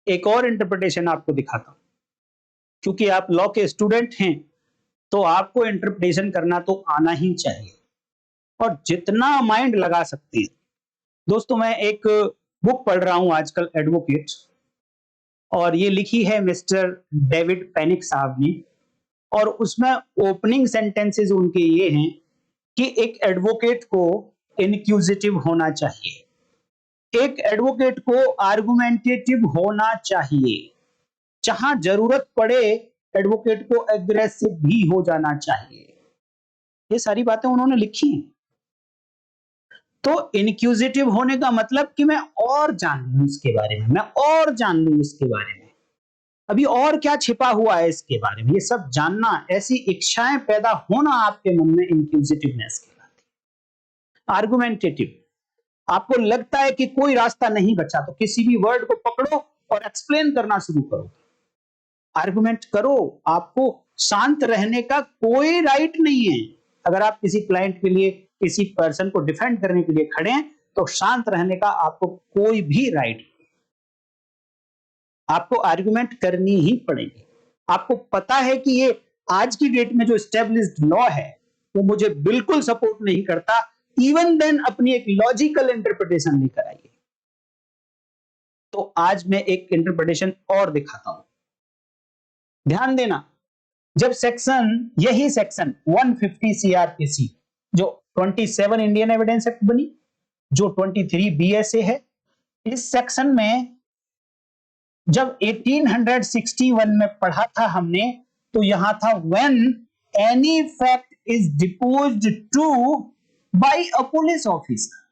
एक और इंटरप्रिटेशन आपको दिखाता हूं। क्योंकि आप लॉ के स्टूडेंट हैं, तो आपको इंटरप्रिटेशन करना तो आना ही चाहिए और जितना माइंड लगा सकते हैं। दोस्तों, मैं एक बुक पढ़ रहा हूं आजकल, एडवोकेट, और ये लिखी है मिस्टर डेविड पेनिक साहब ने। और उसमें ओपनिंग सेंटेंसेस उनके ये हैं कि एक एडवोकेट को इनक्यूजिटिव होना चाहिए, एक एडवोकेट को आर्गुमेंटेटिव होना चाहिए, जहां जरूरत पड़े एडवोकेट को एग्रेसिव भी हो जाना चाहिए। ये सारी बातें उन्होंने लिखी हैं। तो इनक्यूजिटिव होने का मतलब कि मैं और जान लूं इसके बारे में, मैं और जान लूं इसके बारे में, अभी और क्या छिपा हुआ है इसके बारे में, ये सब जानना, ऐसी इच्छाएं पैदा होना आपके मन में इंक्विजिटिवनेस कहलाती है। आर्गुमेंटेटिव, आपको लगता है कि कोई रास्ता नहीं बचा तो किसी भी वर्ड को पकड़ो और एक्सप्लेन करना शुरू करो, आर्गुमेंट करो। आपको शांत रहने का कोई राइट नहीं है। अगर आप किसी क्लाइंट के लिए, किसी पर्सन को डिफेंड करने के लिए खड़े हैं, तो शांत रहने का आपको कोई भी राइट नहीं। आपको आर्गुमेंट करनी ही पड़ेगी। आपको पता है कि ये आज की डेट में जो एस्टेब्लिश्ड लॉ है वो मुझे बिल्कुल सपोर्ट नहीं करता, इवन देन अपनी एक लॉजिकल इंटरप्रिटेशन लेकर आइए। तो आज मैं एक इंटरप्रिटेशन और दिखाता हूं, ध्यान देना। जब यही सेक्शन 150 सीआरपीसी, जो 27 इंडियन एविडेंस एक्ट बनी, जो 23 बीएसए है, इस सेक्शन में जब 1861 में पढ़ा था हमने, तो यहां था when any fact is deposed to by a police officer.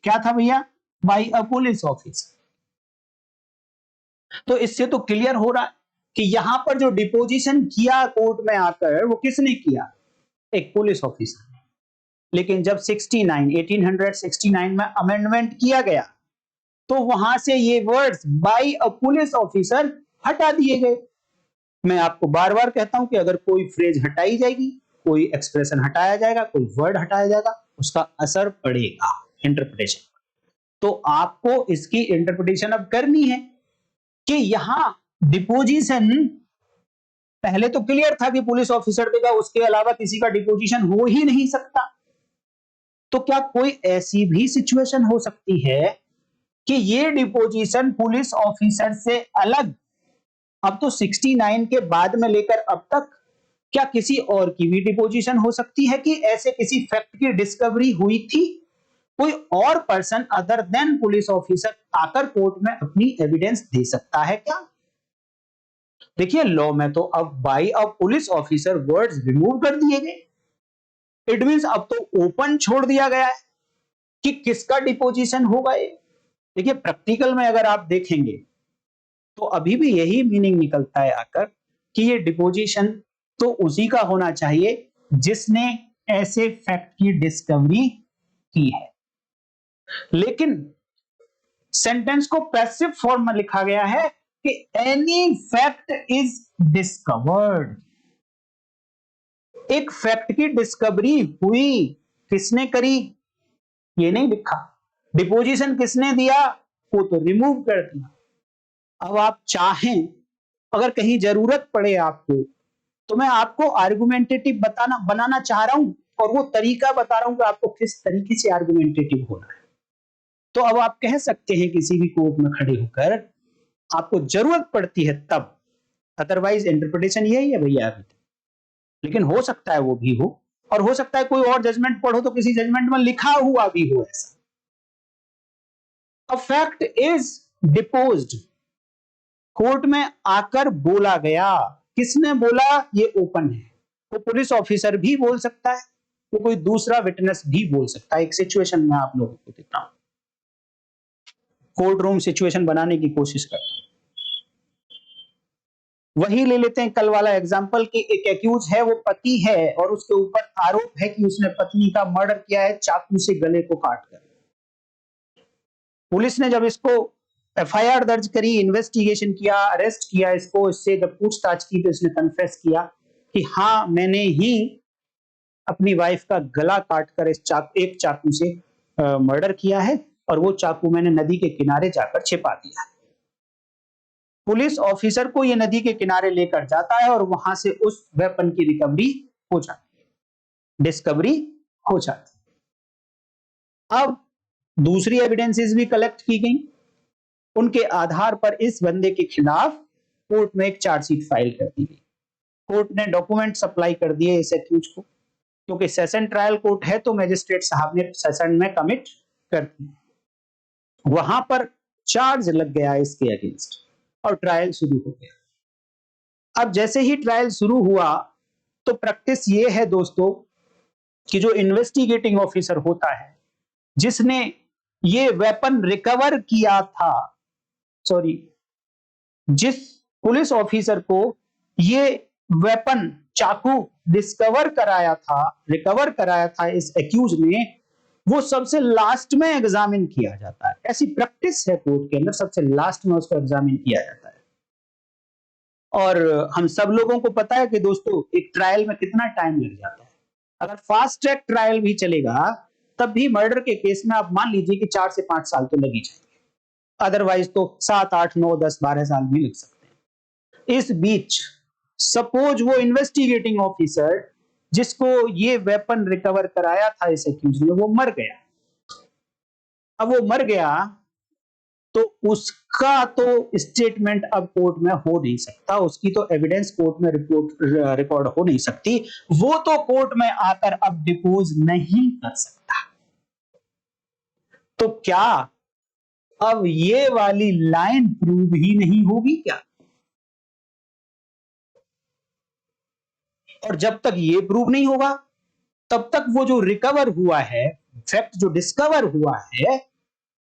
क्या था भैया? By a police officer. तो इससे तो क्लियर हो रहा है कि यहां पर जो डिपोजिशन किया कोर्ट में आकर, वो किसने किया? एक पुलिस ऑफिसर ने। लेकिन जब 1869 में अमेंडमेंट किया गया, तो वहां से ये words by a police officer हटा दिए गए। मैं आपको बार बार कहता हूं कि अगर कोई फ्रेज हटाई जाएगी, कोई एक्सप्रेशन हटाया जाएगा, कोई वर्ड हटाया जाएगा, उसका असर पड़ेगा इंटरप्रिटेशन। तो आपको इसकी इंटरप्रिटेशन अब करनी है कि यहां डिपोजिशन, पहले तो क्लियर था कि पुलिस ऑफिसर देगा, उसके अलावा किसी का डिपोजिशन हो ही नहीं सकता। तो क्या कोई ऐसी भी सिचुएशन हो सकती है कि ये डिपोजिशन पुलिस ऑफिसर से अलग, अब तो 69 के बाद में लेकर अब तक, क्या किसी और की भी डिपोजिशन हो सकती है कि ऐसे किसी फैक्ट की डिस्कवरी हुई थी, कोई और person other than police officer आकर कोर्ट में अपनी एविडेंस दे सकता है क्या? देखिए, लॉ में तो अब by a police officer words remove कर दिए गए। इट मींस अब तो ओपन छोड़ दिया गया है कि किसका डिपोजिशन होगा ये। देखिए, प्रैक्टिकल में अगर आप देखेंगे तो अभी भी यही मीनिंग निकलता है आकर कि ये डिपोजिशन तो उसी का होना चाहिए जिसने ऐसे फैक्ट की डिस्कवरी की है। लेकिन सेंटेंस को पैसिव फॉर्म में लिखा गया है कि एनी फैक्ट इज डिस्कवर्ड। एक फैक्ट की डिस्कवरी हुई, किसने करी ये नहीं लिखा। डिपोजिशन किसने दिया वो तो रिमूव कर दिया। अब आप चाहें, अगर कहीं जरूरत पड़े आपको, तो मैं आपको आर्गुमेंटेटिव बनाना चाह रहा हूं और वो तरीका बता रहा हूं कि आपको किस तरीके से आर्गुमेंटेटिव होना है। तो अब आप कह सकते हैं किसी भी कोर्ट में खड़े होकर, आपको जरूरत पड़ती है तब, अदरवाइज इंटरप्रिटेशन यही है भैया अभी तक। लेकिन हो सकता है वो भी हो, और हो सकता है कोई और जजमेंट पढ़ो तो किसी जजमेंट में लिखा हुआ भी हो ऐसा। A fact is deposed, court में आकर बोला गया। किसने बोला ये ओपन है, वो पुलिस ऑफिसर भी बोल सकता है, वो कोई दूसरा विटनेस भी बोल सकता है। एक सिचुएशन में आप लोगों को देता हूं, कोर्ट रूम सिचुएशन बनाने की कोशिश करता हूं। वही ले लेते हैं कल वाला एग्जाम्पल कि एक एक्यूज है, वो पति है और उसके ऊपर आरोप है कि उसने पत्नी का मर्डर किया है चाकू से गले को काटकर। पुलिस ने जब इसको एफआईआर दर्ज करी, इन्वेस्टिगेशन किया, अरेस्ट किया इसको, इससे जब पूछताछ की तो इसने कन्फेस किया कि हाँ, मैंने ही अपनी वाइफ का गला काटकर एक चाकू से मर्डर किया है और वो चाकू मैंने नदी के किनारे जाकर छिपा दिया है। पुलिस ऑफिसर को ये नदी के किनारे लेकर जाता है और वहां से उस वेपन की रिकवरी हो जाती है, डिस्कवरी हो जाती है। अब दूसरी एविडेंसेस भी कलेक्ट की गई, उनके आधार पर इस बंदे के खिलाफ कोर्ट में एक चार्जशीट फाइल कर दी गई। कोर्ट ने डॉक्यूमेंट सप्लाई कर दिए इस एक्यूज को, क्योंकि सेशन ट्रायल कोर्ट है तो मैजिस्ट्रेट साहब ने सेशन में कमिट कर दिया। वहां पर चार्ज लग गया इसके अगेंस्ट और ट्रायल शुरू हो गया। अब जैसे ही ट्रायल शुरू हुआ तो प्रैक्टिस ये है दोस्तों कि जो इन्वेस्टिगेटिंग ऑफिसर होता है जिसने ये वेपन रिकवर किया था, सॉरी, जिस पुलिस ऑफिसर को ये वेपन चाकू रिकवर कराया था इस एक्यूज ने, वो सबसे लास्ट में एग्जामिन किया जाता है। ऐसी प्रैक्टिस है कोर्ट के अंदर, सबसे लास्ट में उसको एग्जामिन किया जाता है। और हम सब लोगों को पता है कि दोस्तों एक ट्रायल में कितना टाइम लग जाता है। अगर फास्ट ट्रैक ट्रायल भी चलेगा तब भी मर्डर के केस में आप मान लीजिए कि 4 से 5 साल तो लग ही जाएंगे, अदरवाइज तो 7, 8, 9, 10, 12 साल भी लग सकते हैं। इस बीच सपोज वो इन्वेस्टिगेटिंग ऑफिसर जिसको ये वेपन रिकवर कराया था इस एक्यूज ने, वो मर गया। अब वो मर गया तो उसका तो स्टेटमेंट अब कोर्ट में हो नहीं सकता, उसकी तो एविडेंस कोर्ट में रिकॉर्ड हो नहीं सकती, वो तो कोर्ट में आकर अब डिपोज नहीं कर सकता। तो क्या अब ये वाली लाइन प्रूव ही नहीं होगी क्या? और जब तक ये प्रूव नहीं होगा तब तक वो जो रिकवर हुआ है, फैक्ट जो डिस्कवर हुआ है,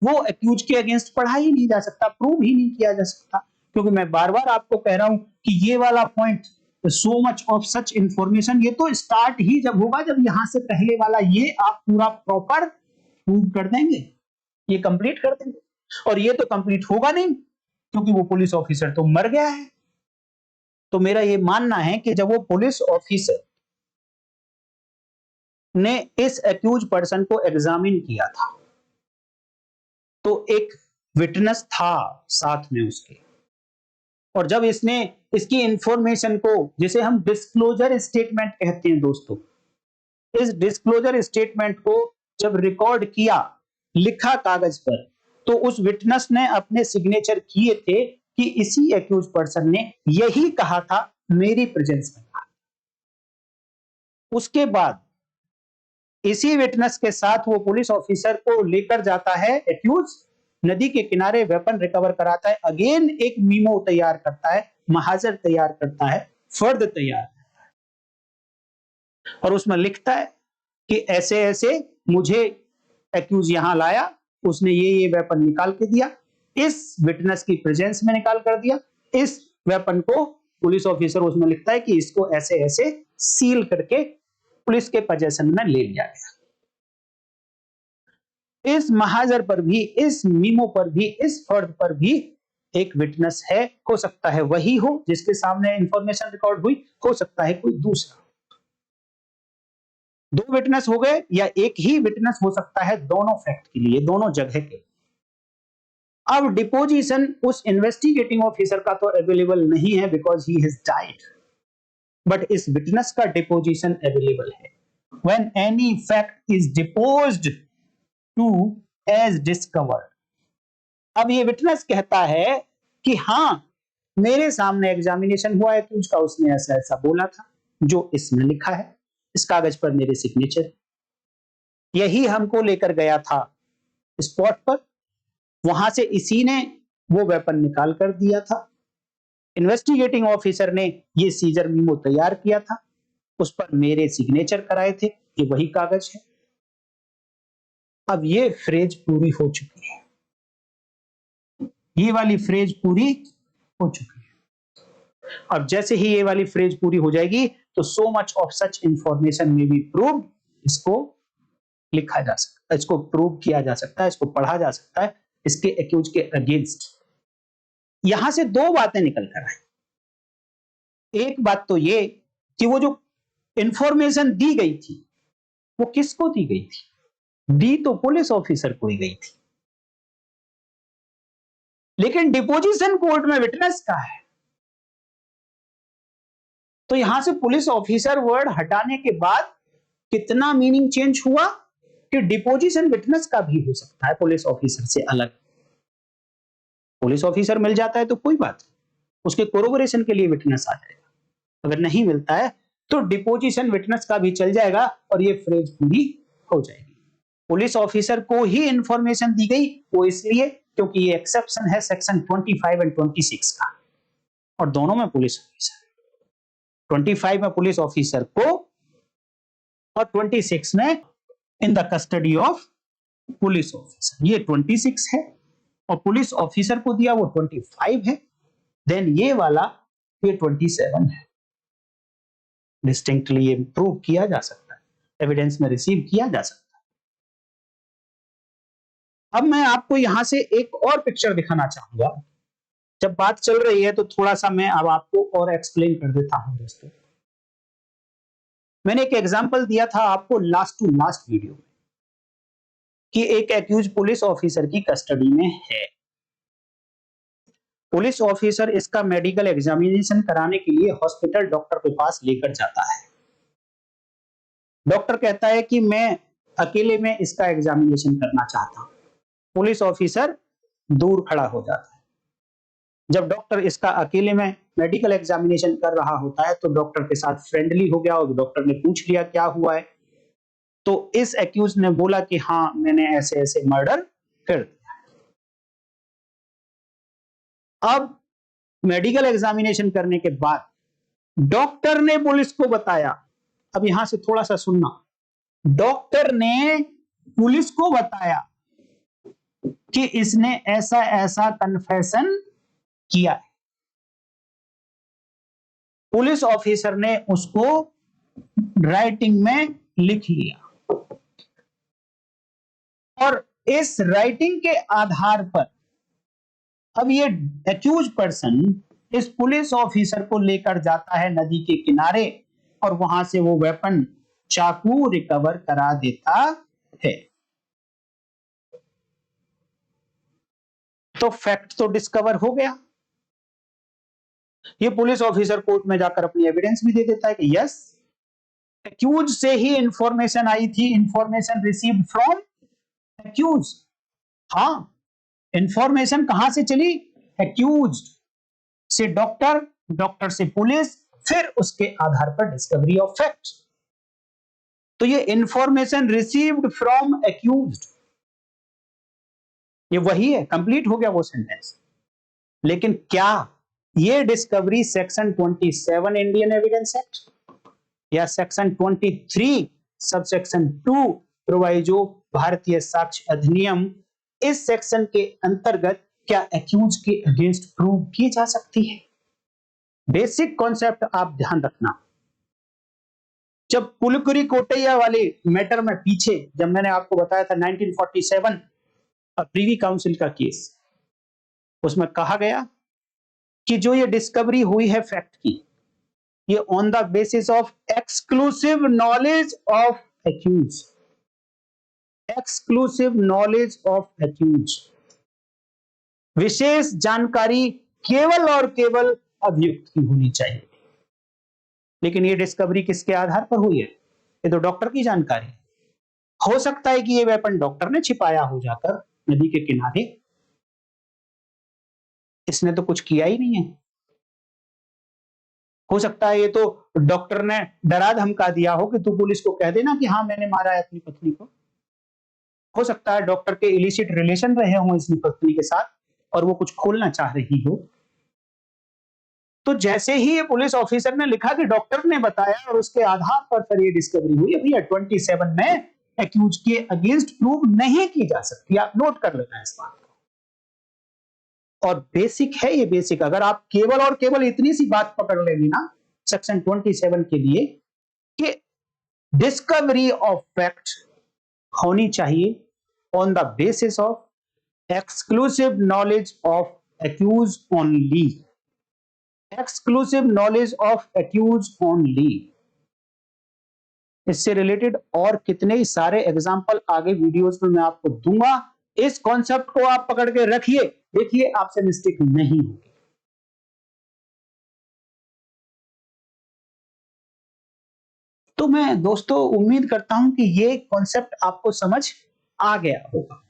वो एक्यूज के अगेंस्ट पढ़ा ही नहीं जा सकता, प्रूव ही नहीं किया जा सकता। क्योंकि मैं बार बार आपको कह रहा हूं कि ये वाला point, so much of such information, ये तो स्टार्ट ही जब होगा जब यहां से पहले वाला ये आप पूरा प्रॉपर प्रूव कर देंगे, ये कंप्लीट कर देंगे। और ये तो कंप्लीट होगा नहीं क्योंकि वो पुलिस ऑफिसर तो मर गया है। तो मेरा ये मानना है कि जब वो पुलिस ऑफिसर ने इस एक्यूज पर्सन को एग्जामिन किया था तो एक विटनेस था साथ में उसके, और जब इसने इसकी इंफॉर्मेशन को, जिसे हम डिस्क्लोजर स्टेटमेंट कहते हैं दोस्तों, इस डिस्क्लोजर स्टेटमेंट को जब रिकॉर्ड किया, लिखा कागज पर, तो उस विटनेस ने अपने सिग्नेचर किए थे कि इसी एक्यूज पर्सन ने यही कहा था मेरी प्रेजेंस में। उसके बाद इसी विटनेस के साथ वो पुलिस ऑफिसर को लेकर जाता है एक्यूज, नदी के किनारे वेपन रिकवर कराता है, अगेन एक मीमो तैयार करता है, महाजर तैयार करता है, फर्द तैयार करता है, और उसमें लिखता है कि ऐसे ऐसे मुझे एक्यूज यहां लाया, उसने ये वेपन निकाल के दिया, इस विटनेस की प्रेजेंस में निकाल कर दिया, इस वेपन को पुलिस ऑफिसर उसमें लिखता है कि इसको ऐसे ऐसे सील करके पुलिस के पोजेशन में ले लिया गया। इस महाजर पर भी, इस मीमो पर भी, इस फर्द पर भी एक विटनेस है, हो सकता है वही हो जिसके सामने इंफॉर्मेशन रिकॉर्ड हुई, हो सकता है कोई दूसरा। 2 विटनेस हो गए या एक ही विटनेस हो सकता है दोनों फैक्ट के लिए, दोनों जगह के। अब डिपोजिशन उस इन्वेस्टिगेटिंग ऑफिसर का तो अवेलेबल नहीं है because he has died, but इस विटनेस का डिपोजिशन अवेलेबल है। When any fact is deposed to as discovered, अब ये विटनेस कहता है कि हाँ मेरे सामने एग्जामिनेशन हुआ है तो उसका, उसने ऐसा ऐसा बोला था जो इसमें लिखा है, इस कागज पर मेरे सिग्नेचर, यही हमको लेकर गया था स्पॉट पर, वहां से इसी ने वो वेपन निकाल कर दिया था, इन्वेस्टिगेटिंग ऑफिसर ने ये सीजर मीमो तैयार किया था, उस पर मेरे सिग्नेचर कराए थे, ये वही कागज है। अब ये फ्रेज पूरी हो चुकी है, ये वाली फ्रेज पूरी हो चुकी है। अब जैसे ही ये वाली फ्रेज पूरी हो जाएगी तो so much of such information में भी प्रूव, इसको लिखा जा सकता है, इसको प्रूव किया जा सकता है, इसको पढ़ा जा सकता है इसके एक्यूज के अगेंस्ट। यहां से 2 बातें निकल कर आई। एक बात तो ये कि वो जो इंफॉर्मेशन दी गई थी वो किसको दी गई थी? दी तो पुलिस ऑफिसर को ही गई थी, लेकिन डिपोजिशन कोर्ट में विटनेस का है। तो यहां से पुलिस ऑफिसर वर्ड हटाने के बाद कितना मीनिंग चेंज हुआ कि डिपोजिशन विटनेस का भी हो सकता है पुलिस ऑफिसर से अलग। पुलिस ऑफिसर मिल जाता है तो कोई बात नहीं, उसके कोरोबोरेशन के लिए विटनेस आ जाएगा, अगर नहीं मिलता है तो डिपोजिशन विटनेस का भी चल जाएगा और ये फ्रेज पूरी हो जाएगी। पुलिस ऑफिसर को ही इंफॉर्मेशन दी गई, वो इसलिए क्योंकि ये एक्सेप्शन है सेक्शन 25 एंड 26 का, और दोनों में पुलिस ऑफिसर, 25 में पुलिस ऑफिसर को और 26 में in the custody of police officer. ये 26 है और पुलिस ऑफिसर को दिया वो 25 है, देन ये वाला ये 27 है। डिस्टिंक्टली ये प्रूव किया जा सकता है, एविडेंस में रिसीव किया जा सकता है। अब मैं आपको यहां से एक और पिक्चर दिखाना चाहूंगा। जब बात चल रही है तो थोड़ा सा मैं अब आपको और एक्सप्लेन कर देता हूं दोस्तों। मैंने एक एग्जांपल दिया था आपको लास्ट टू लास्ट वीडियो में कि एक एक्यूज पुलिस ऑफिसर की कस्टडी में है। पुलिस ऑफिसर इसका मेडिकल एग्जामिनेशन कराने के लिए हॉस्पिटल डॉक्टर के पास लेकर जाता है। डॉक्टर कहता है कि मैं अकेले में इसका एग्जामिनेशन करना चाहता हूं। पुलिस ऑफिसर दूर खड़ा हो जाता है। जब डॉक्टर इसका अकेले में मेडिकल एग्जामिनेशन कर रहा होता है तो डॉक्टर के साथ फ्रेंडली हो गया और डॉक्टर ने पूछ लिया क्या हुआ है, तो इस एक्यूज ने बोला कि हाँ मैंने ऐसे ऐसे मर्डर कर दिया। अब मेडिकल एग्जामिनेशन करने के बाद डॉक्टर ने पुलिस को बताया, अब यहां से थोड़ा सा सुनना, डॉक्टर ने पुलिस को बताया कि इसने ऐसा ऐसा कन्फेशन किया है। पुलिस ऑफिसर ने उसको राइटिंग में लिख लिया और इस राइटिंग के आधार पर अब ये एक्यूज पर्सन इस पुलिस ऑफिसर को लेकर जाता है नदी के किनारे और वहां से वो वेपन चाकू रिकवर करा देता है। तो फैक्ट तो डिस्कवर हो गया। ये पुलिस ऑफिसर कोर्ट में जाकर अपनी एविडेंस भी दे देता है कि यस एक्यूज से ही इंफॉर्मेशन आई थी, इंफॉर्मेशन रिसीव्ड फ्रॉम एक्यूज। हाँ, इंफॉर्मेशन कहां से चली? एक्यूज से डॉक्टर, डॉक्टर से पुलिस, फिर उसके आधार पर डिस्कवरी ऑफ फैक्ट। तो ये इंफॉर्मेशन रिसीव्ड फ्रॉम एक्यूज्ड, ये वही है, कंप्लीट हो गया वो सेंटेंस। लेकिन क्या ये discovery section 27 Indian evidence act या सेक्शन 23 सबसेक्शन 2 प्रोवाइजो भारतीय साक्ष्य अधिनियम, इस सेक्शन के अंतर्गत क्या एक्यूज के अगेंस्ट प्रूव की जा सकती है? बेसिक कॉन्सेप्ट आप ध्यान रखना। जब पुलकुरी कोटैया वाले मैटर में पीछे, जब मैंने आपको बताया था 1947 प्रीवी काउंसिल का केस, उसमें कहा गया कि जो ये डिस्कवरी हुई है फैक्ट की, ये on the basis of exclusive knowledge of accuse, exclusive knowledge of accuse, विशेष जानकारी केवल और केवल अभियुक्त की होनी चाहिए। लेकिन ये डिस्कवरी किसके आधार पर हुई है? ये तो डॉक्टर की जानकारी है। हो सकता है कि ये वेपन डॉक्टर ने छिपाया हो जाकर नदी के किनारे, इसने तो कुछ किया ही नहीं है। हो सकता है ये तो डॉक्टर ने डरा धमका दिया हो कि तू पुलिस को कह देना कि हाँ मैंने मारा है अपनी पत्नी को। हो सकता है डॉक्टर के इलिसिट रिलेशन रहे हों इसकी पत्नी के साथ और वो कुछ खोलना चाह रही हो। तो जैसे ही ये पुलिस ऑफिसर ने लिखा कि डॉक्टर ने बताया और उसके आधार पर फिर ये डिस्कवरी हुई, भैया 27 में एक्यूज के अगेंस्ट प्रूव नहीं की जा सकती, आप नोट कर लेना इस बात को। और बेसिक है ये, बेसिक अगर आप केवल और केवल इतनी सी बात पकड़ लेंगे ना सेक्शन 27 के लिए कि डिस्कवरी ऑफ फैक्ट होनी चाहिए on the basis of exclusive knowledge of accuse only, exclusive knowledge of accuse only. इससे रिलेटेड और कितने ही सारे एग्जाम्पल आगे वीडियोस में मैं आपको दूंगा, इस कॉन्सेप्ट को आप पकड़ के रखिए, देखिए आपसे मिस्टेक नहीं होगी। तो मैं दोस्तों उम्मीद करता हूं कि ये कॉन्सेप्ट आपको समझ आ गया होगा।